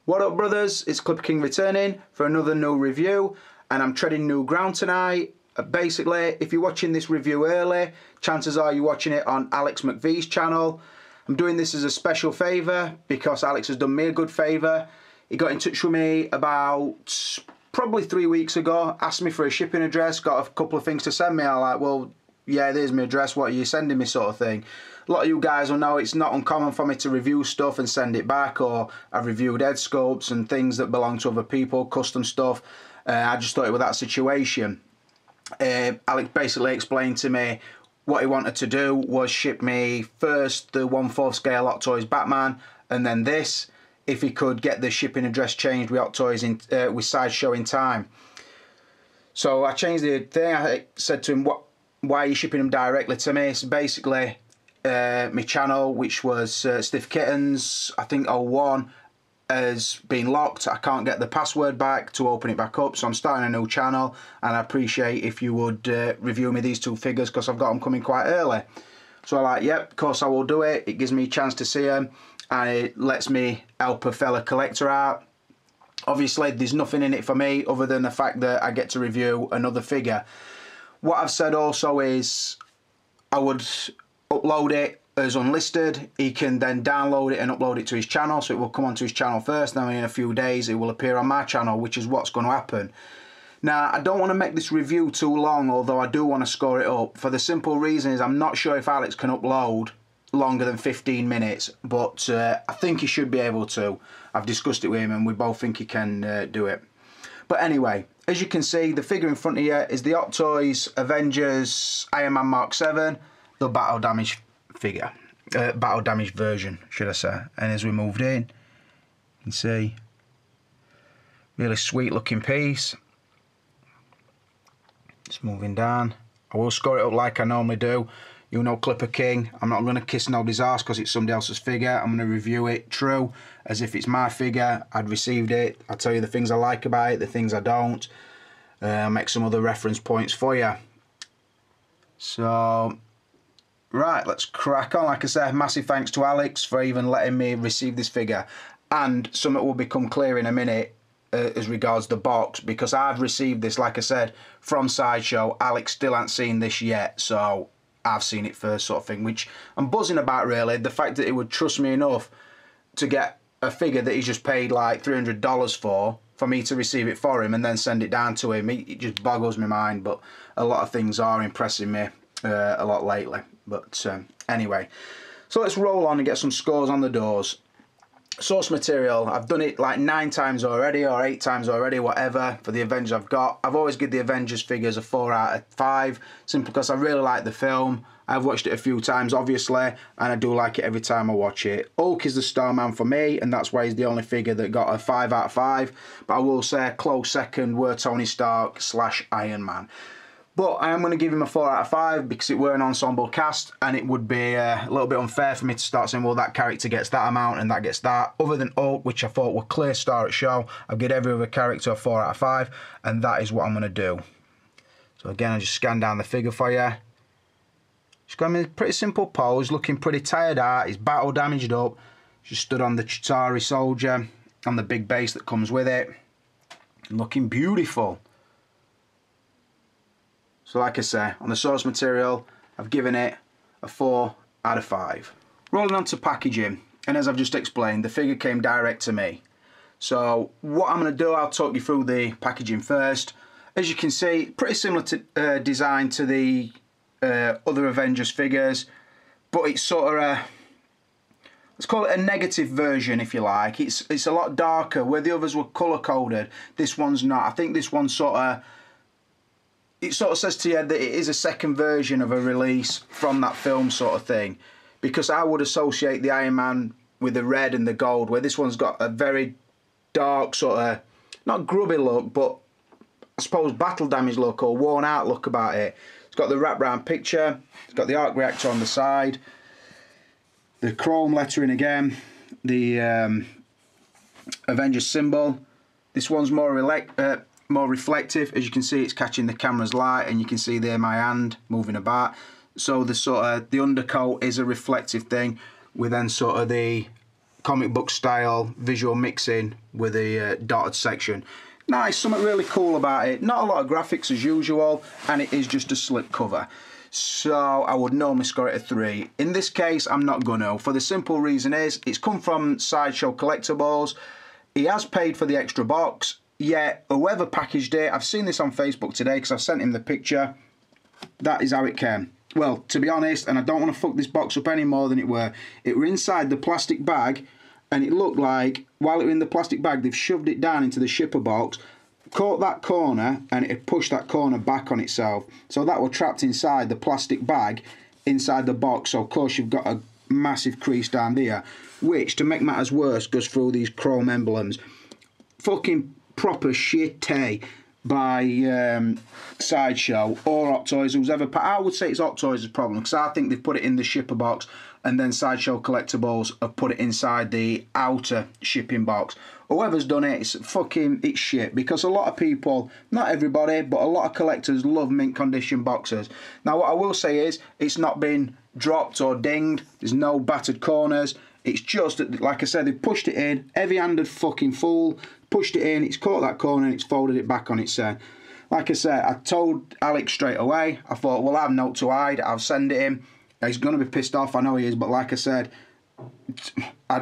What up, brothers? It's Clipper King returning for another new review, and I'm treading new ground tonight. Basically, if you're watching this review early, chances are you're watching it on Alex McVie's channel. I'm doing this as a special favour because Alex has done me a good favour. He got in touch with me about probably 3 weeks ago, asked me for a shipping address, got a couple of things to send me. I'm like, well, yeah, there's my address, what are you sending me, sort of thing. A lot of you guys will know it's not uncommon for me to review stuff and send it back, or I've reviewed head sculpts and things that belong to other people, custom stuff. I just thought it was that situation. Alex basically explained to me what he wanted to do was ship me first the 1/4 scale Hot Toys Batman, and then this, if he could get the shipping address changed with Hot Toys with Sideshow in time. So I changed the thing. I said to him, why are you shipping them directly to me? So basically, my channel, which was Stiff Kittens, I think 01, has been locked. I can't get the password back to open it back up, so I'm starting a new channel, and I appreciate if you would review me these two figures because I've got them coming quite early. So I'm like, yep, of course I will do it. It gives me a chance to see them, and it lets me help a fella collector out. Obviously, there's nothing in it for me other than the fact that I get to review another figure. What I've said also is I would upload it as unlisted. He can then download it and upload it to his channel, so it will come onto his channel first, then in a few days it will appear on my channel, which is what's going to happen. Now, I don't want to make this review too long, although I do want to score it up, for the simple reason is I'm not sure if Alex can upload longer than 15 minutes, but I think he should be able to. I've discussed it with him and we both think he can do it. But anyway, as you can see, the figure in front of you is the Hot Toys Avengers Iron Man Mark 7, the battle damage figure, battle damage version, should I say. And as we moved in, you can see, really sweet looking piece. Just moving down. I will score it up like I normally do. You know, Clipper King, I'm not going to kiss nobody's ass because it's somebody else's figure. I'm going to review it true, as if it's my figure. I'd received it. I'll tell you the things I like about it, the things I don't. I'll make some other reference points for you. So, right, let's crack on. Like I said, massive thanks to Alex for even letting me receive this figure. And something will become clear in a minute as regards the box, because I've received this, like I said, from Sideshow. Alex still hasn't seen this yet, so I've seen it first, sort of thing, which I'm buzzing about, really. The fact that he would trust me enough to get a figure that he's just paid like $300 for me to receive it for him and then send it down to him, it just boggles my mind. But a lot of things are impressing me a lot lately. But anyway, so let's roll on and get some scores on the doors. Source material, I've done it like 9 times already, or 8 times already, whatever, for the Avengers I've got. I've always given the Avengers figures a 4 out of 5, simply because I really like the film. I've watched it a few times, obviously, and I do like it every time I watch it. Hulk is the Starman for me, and that's why he's the only figure that got a 5 out of 5. But I will say a close second were Tony Stark / Iron Man. But I am going to give him a 4 out of 5 because it were an ensemble cast, and it would be a little bit unfair for me to start saying, well, that character gets that amount and that gets that. Other than Hulk, which I thought were clear star at show, I've given every other character a 4 out of 5, and that is what I'm going to do. So again, I just scan down the figure for you. Just got him in a pretty simple pose, looking pretty tired out. He's battle damaged up. Just stood on the Chitauri soldier, on the big base that comes with it. Looking beautiful. So like I say, on the source material, I've given it a 4 out of 5. Rolling on to packaging, and as I've just explained, the figure came direct to me. So what I'm going to do, I'll talk you through the packaging first. As you can see, pretty similar to design to the other Avengers figures, but it's sort of a, let's call it a negative version, if you like. It's a lot darker. Where the others were colour coded, this one's not. I think this one's it sort of says to you that it is a second version of a release from that film, sort of thing, because I would associate the Iron Man with the red and the gold, where this one's got a very dark sort of, not grubby look, but I suppose battle damage look or worn out look about it. It's got the wraparound picture, it's got the arc reactor on the side, the chrome lettering again, the Avengers symbol. This one's more reflective. As you can see, it's catching the camera's light, and you can see there my hand moving about. So the undercoat is a reflective thing, with then sort of the comic book style visual mixing with a dotted section. Nice, something really cool about it. Not a lot of graphics as usual, and it is just a slip cover. So I would normally score it a 3. In this case, I'm not gonna. For the simple reason is, it's come from Sideshow Collectibles. He has paid for the extra box, yet whoever packaged it, I've seen this on Facebook today because I've sent him the picture. That is how it came. Well, to be honest, and I don't want to fuck this box up any more than it were inside the plastic bag, and it looked like, while it was in the plastic bag, they've shoved it down into the shipper box, caught that corner, and it had pushed that corner back on itself. So that were trapped inside the plastic bag, inside the box. So of course you've got a massive crease down there, which, to make matters worse, goes through these chrome emblems. Fucking proper shit by Sideshow or Hot Toys, who's ever. I would say it's Hot Toys' problem, because I think they've put it in the shipper box, and then Sideshow Collectibles have put it inside the outer shipping box. Whoever's done it, it's shit, because a lot of people, not everybody, but a lot of collectors love mint condition boxes. Now what I will say is, it's not been dropped or dinged, there's no battered corners, it's just that, like I said, they've pushed it in, heavy-handed fucking fool, pushed it in, it's caught that corner and it's folded it back on its head. Like I said, I told Alex straight away, I thought, well, I have no to hide, I'll send it him. He's going to be pissed off, I know he is, but like I said,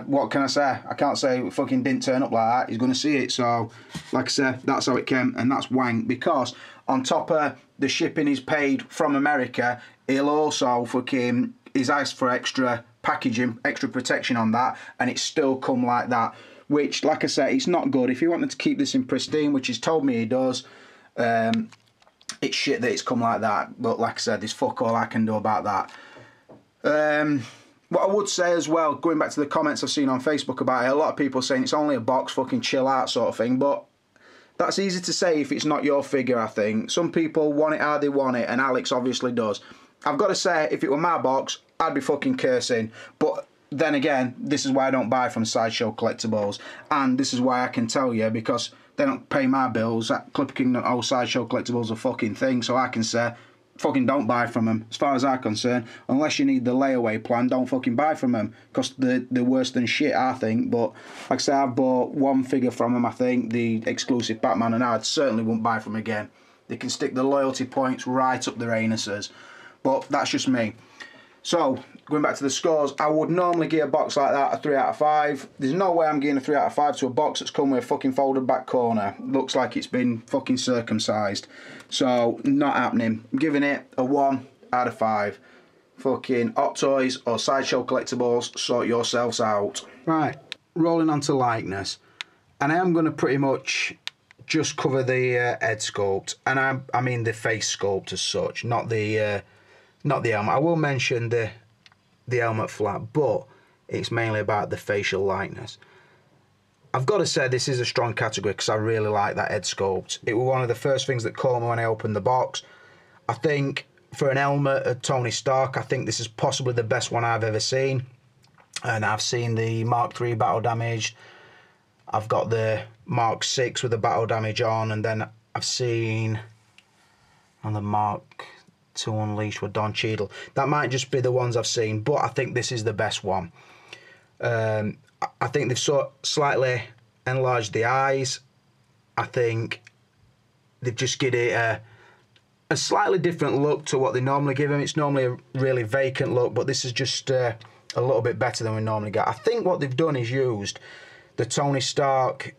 what can I say? I can't say it fucking didn't turn up like that. He's going to see it. So, like I said, that's how it came, and that's wank, because on top of the shipping he's paid from America, he'll also fucking, he's asked for extra packaging, extra protection on that, and it's still come like that, which, like I said, it's not good. If he wanted to keep this in pristine, which he's told me he does, it's shit that it's come like that. But like I said, there's fuck all I can do about that. What I would say as well, going back to the comments I've seen on Facebook about it, a lot of people saying it's only a box, fucking chill out sort of thing, but that's easy to say if it's not your figure, I think. Some people want it how they want it, and Alex obviously does. I've got to say, if it were my box, I'd be fucking cursing, but then again, this is why I don't buy from Sideshow Collectibles, and this is why I can tell you, because they don't pay my bills. That Clipper King and old Sideshow Collectibles are a fucking thing, so I can say, fucking don't buy from them. As far as I'm concerned, unless you need the layaway plan, don't fucking buy from them, because they're worse than shit, I think. But like I said, I've bought one figure from them, I think, the exclusive Batman, and I certainly won't buy from them again. They can stick the loyalty points right up their anuses, but that's just me. So, going back to the scores, I would normally give a box like that a 3 out of 5. There's no way I'm giving a 3 out of 5 to a box that's come with a fucking folded back corner. Looks like it's been fucking circumcised. So, not happening. I'm giving it a 1 out of 5. Fucking Hot Toys or Sideshow Collectibles, sort yourselves out. Right, rolling on to likeness. And I am going to pretty much just cover the head sculpt. And I mean the face sculpt as such, not the helmet. I will mention the helmet flat, but it's mainly about the facial likeness. I've got to say this is a strong category because I really like that head sculpt. It was one of the first things that caught me when I opened the box. I think for an helmet of Tony Stark, I think this is possibly the best one I've ever seen. And I've seen the Mark III battle damaged. I've got the Mark VI with the battle damage on, and then I've seen on the Mark II Unleashed with Don Cheadle. That might just be the ones I've seen, but I think this is the best one. I think they've slightly enlarged the eyes. I think they've just given it a slightly different look to what they normally give him. It's normally a really vacant look, but this is just a little bit better than we normally get. I think what they've done is used the Tony Stark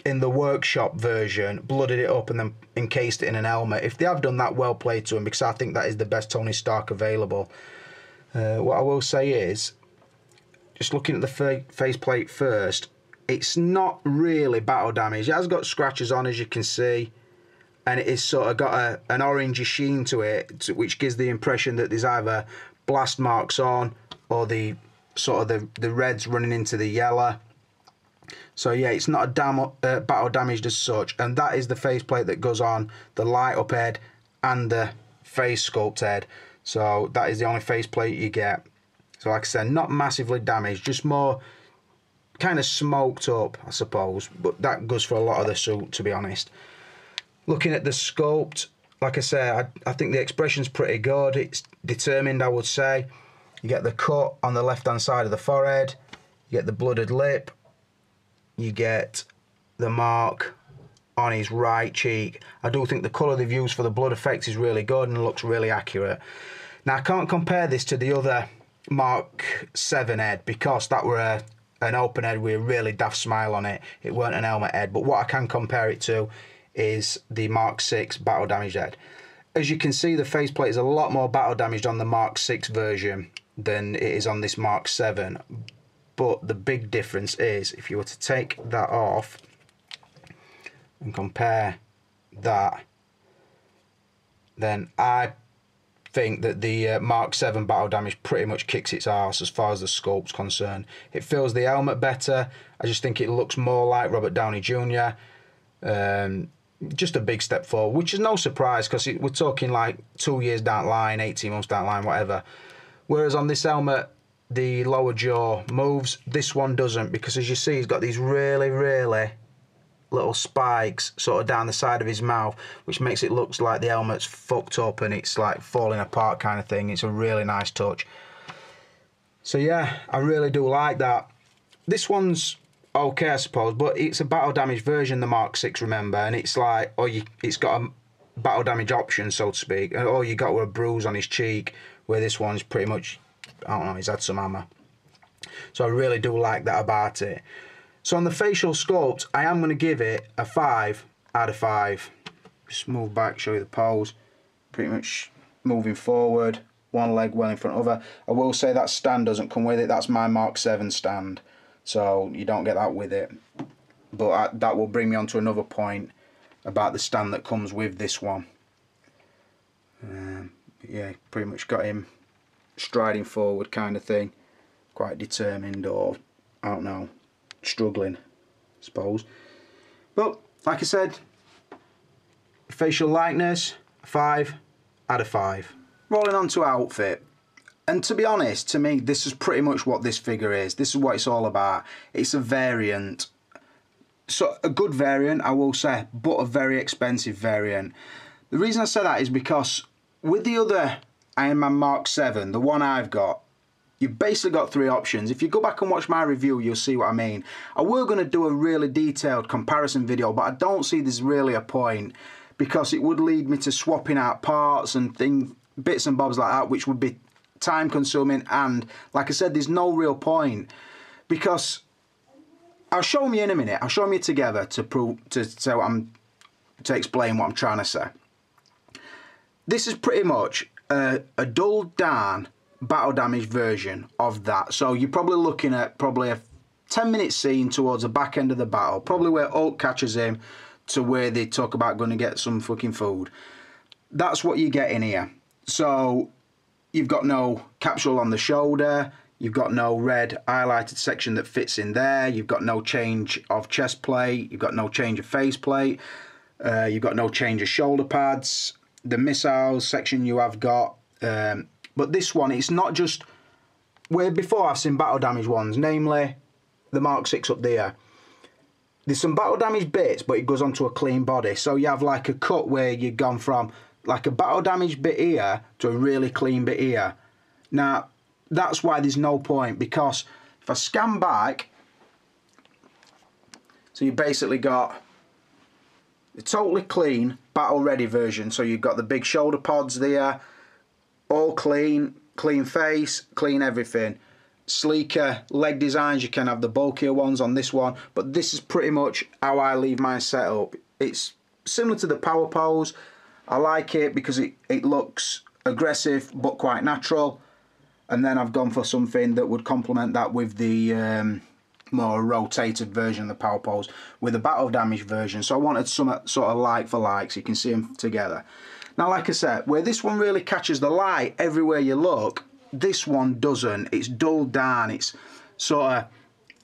in the workshop version, blooded it up and then encased it in an helmet. If they have done that, well played to him, because I think that is the best Tony Stark available. What I will say is, just looking at the faceplate first, it's not really battle damage. It has got scratches on, as you can see, and it is sort of got an orangey sheen to it, which gives the impression that there's either blast marks on or the reds running into the yellow. So yeah, it's not a battle damaged as such, and that is the faceplate that goes on the light up head and the face sculpt head. So that is the only faceplate you get. So like I said, not massively damaged, just more kind of smoked up, I suppose. But that goes for a lot of the suit, to be honest. Looking at the sculpt, like I said, I think the expression's pretty good. It's determined, I would say. You get the cut on the left-hand side of the forehead. You get the blooded lip, you get the mark on his right cheek. I do think the colour they've used for the blood effects is really good and looks really accurate. Now I can't compare this to the other Mark 7 head because that were an open head with a really daft smile on it. It weren't an helmet head, but what I can compare it to is the Mark 6 battle damaged head. As you can see, the faceplate is a lot more battle damaged on the Mark 6 version than it is on this Mark 7. But the big difference is, if you were to take that off and compare that, then I think that the Mark 7 battle damage pretty much kicks its arse as far as the Sculpt's concerned. It fills the helmet better. I just think it looks more like Robert Downey Jr. Just a big step forward, which is no surprise because we're talking like 2 years down the line, 18 months down the line, whatever. Whereas on this helmet, the lower jaw moves. This one doesn't, because as you see, he's got these really, really little spikes sort of down the side of his mouth, which makes it look like the helmet's fucked up and it's like falling apart kind of thing. It's a really nice touch. So yeah, I really do like that. This one's okay, I suppose, but it's a battle damage version, the Mark 6, remember, and it's like, it's got a battle damage option, so to speak, and all you got were a bruise on his cheek, where this one's pretty much, I don't know, he's had some hammer. So I really do like that about it. So on the facial sculpt, I am going to give it a 5 out of 5. Just move back, show you the pose. Pretty much moving forward, one leg well in front of other. I will say that stand doesn't come with it. That's my Mark 7 stand, so you don't get that with it. But that will bring me on to another point about the stand that comes with this one. Yeah, pretty much got him striding forward kind of thing. Quite determined, or I don't know, struggling, I suppose. But like I said, facial likeness, 5 out of 5. Rolling on to outfit. And to be honest, to me, this is pretty much what this figure is. This is what it's all about. It's a variant. So a good variant, I will say, but a very expensive variant. The reason I say that is because with the other Iron Man Mark 7, the one I've got, you've basically got 3 options. If you go back and watch my review, you'll see what I mean. I were going to do a really detailed comparison video, but I don't see there's really a point, because it would lead me to swapping out parts and bits and bobs like that, which would be time consuming, and like I said, there's no real point, because I'll show them you in a minute. I'll show them you together to explain what I'm trying to say. This is pretty much a dulled down battle damage version of that. So you're probably looking at probably a 10-minute scene towards the back end of the battle, probably where Hulk catches him to where they talk about going to get some fucking food. That's what you get in here. So you've got no capsule on the shoulder, you've got no red highlighted section that fits in there, you've got no change of chest plate, you've got no change of face plate, you've got no change of shoulder pads. The missiles section you have got, but this one, it's not just where before I've seen battle damage ones, namely the Mark 6 up there. There's some battle damage bits, but it goes onto a clean body. So you have like a cut where you've gone from like a battle damage bit here to a really clean bit here. Now, that's why there's no point, because if I scan back, so you basically got the totally clean battle ready version. So you've got the big shoulder pods there, all clean, clean face, clean everything. Sleeker leg designs, you can have the bulkier ones on this one, but this is pretty much how I leave mine set up. It's similar to the power pose. I like it because it looks aggressive but quite natural, and then I've gone for something that would complement that with the more rotated version of the power pose with the battle damage version. So I wanted some sort of like for like, so you can see them together. Now, like I said, where this one really catches the light everywhere you look, this one doesn't. It's dulled down. It's sort of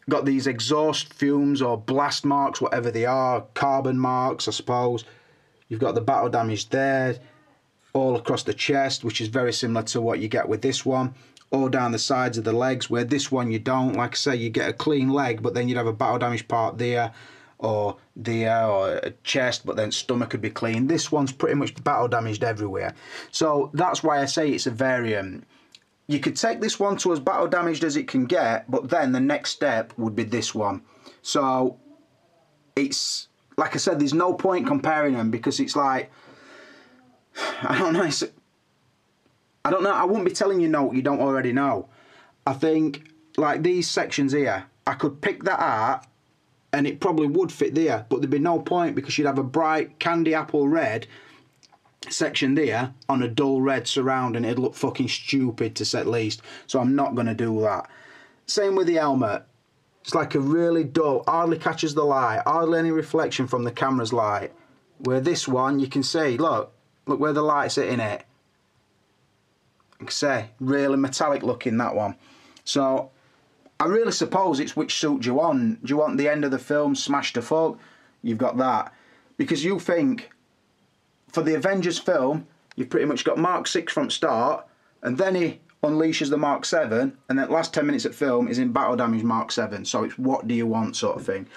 got these exhaust fumes or blast marks, whatever they are, carbon marks, I suppose. You've got the battle damage there, all across the chest, which is very similar to what you get with this one, all down the sides of the legs, where this one you don't. Like I say, you get a clean leg, but then you'd have a battle damage part there, or a chest, but then stomach could be clean. This one's pretty much battle damaged everywhere. So that's why I say it's a variant. you could take this one to as battle damaged as it can get, but then the next step would be this one. So it's, like I said, there's no point comparing them, because it's like, I don't know, I wouldn't be telling you no what you don't already know. I think, like these sections here, I could pick that out and it probably would fit there, but there'd be no point, because you'd have a bright candy apple red section there on a dull red surround, and it'd look fucking stupid to say the least. So I'm not going to do that. Same with the helmet. It's like a really dull, hardly catches the light, hardly any reflection from the camera's light. Where this one, you can see, look where the light's hitting it. You can say, really metallic looking, that one. So I really suppose it's which suit do you want. Do you want the end of the film smashed to fuck? You've got that. Because you think, for the Avengers film, you've pretty much got Mark 6 from start, and then he unleashes the Mark 7, and then the last 10 minutes of film is in battle damage Mark 7. So it's what do you want sort of thing.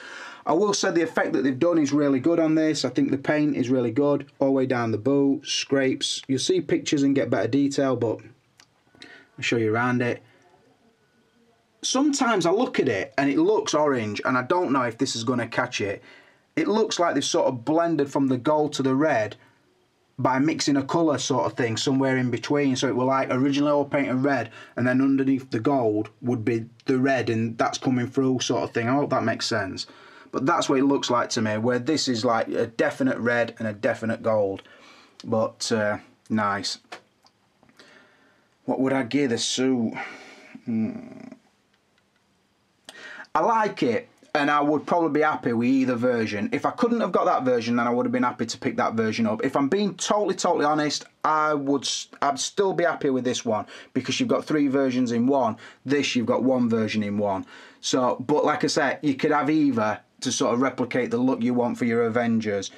I will say the effect that they've done is really good on this. I think the paint is really good, all the way down the boot, scrapes. You'll see pictures and get better detail, but I'll show you around it. Sometimes I look at it and it looks orange, and I don't know if this is going to catch it. It looks like they've sort of blended from the gold to the red by mixing a colour sort of thing somewhere in between. So it will like originally all painted red, and then underneath the gold would be the red, and that's coming through sort of thing. I hope that makes sense. But that's what it looks like to me, where this is like a definite red and a definite gold. But nice. What would I give the suit? I like it, and I would probably be happy with either version. If I couldn't have got that version, then I would have been happy to pick that version up. If I'm being totally honest, I'd still be happy with this one, because you've got 3 versions in one. This, you've got 1 version in one. So, but like I said, you could have either to sort of replicate the look you want for your Avengers.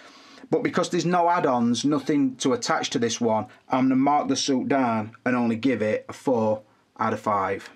But because there's no add-ons, nothing to attach to this one, I'm going to mark the suit down and only give it a 4 out of 5.